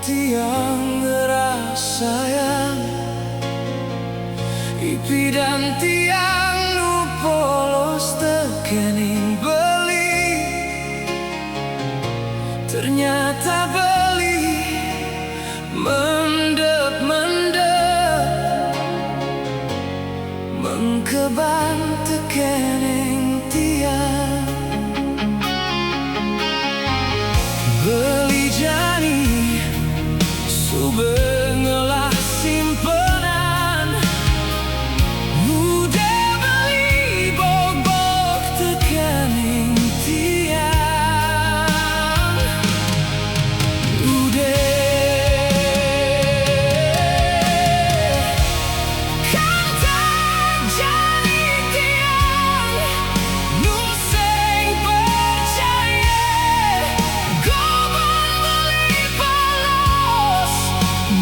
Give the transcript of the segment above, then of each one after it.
tiang ngerasayang Ipi dan tiang nu polos tekening Beli. Ternyata Beli mendep-mendep mengkeban tekening tiang. Beli jani sube ngelah simpenan Ngude Beli bog-bog tekening tiang. Ngude kan tak jadi tiang nu sing percaya goban Beli polos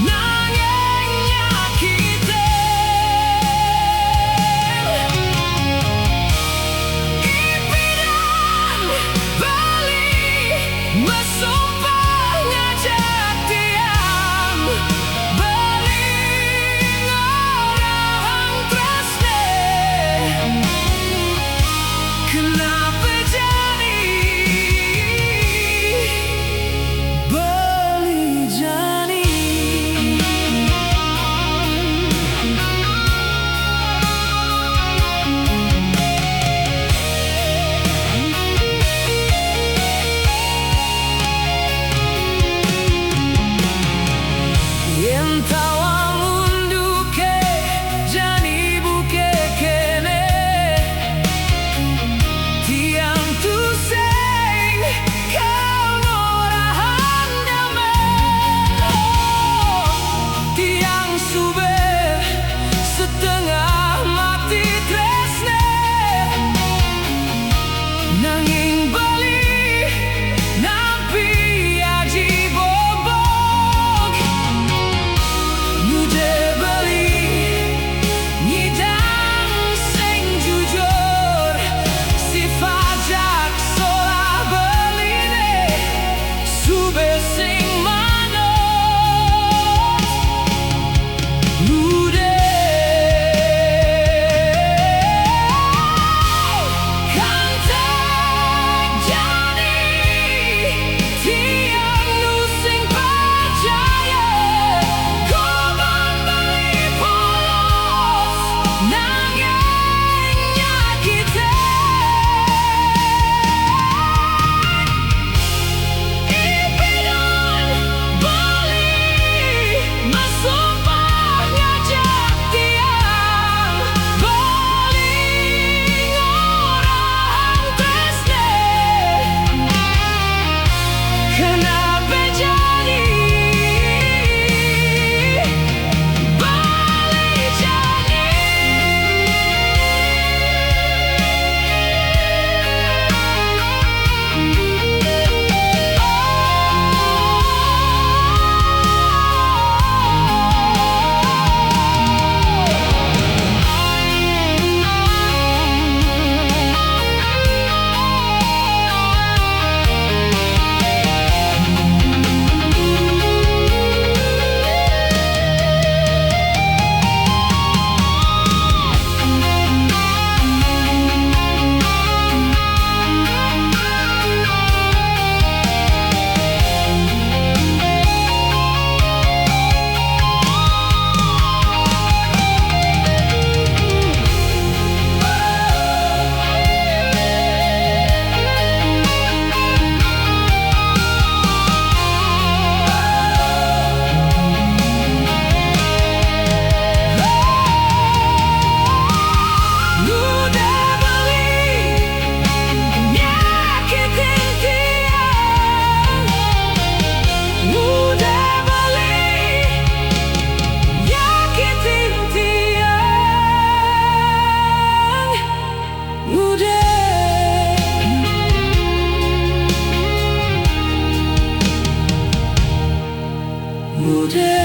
nanging nyakitin. Ipi dan Beli mesumpah ngajak tiang Beli ngorang tresne. Kenapa jadi Beli jani? Yen tawang unduke jani buke kene tiang tuseng kau norahan nyamen. Tiang sube setengah mati tresne nanging Beli nampi aji bobog. Ngude Beli nyidang sing jujur sifat jak solah Beline sube sing manut. Ngude kan tak jadi tiang nu sing percaya goban Beli polos nanging nyakitin. Ipi dan Beli mesumpah ngajak tiang Beli ngorang tresne. Kenapa jadi Beli jani? Ngude Beli nyakitin tiang. Ngude Beli nyakitin tiang. Ngude Ngude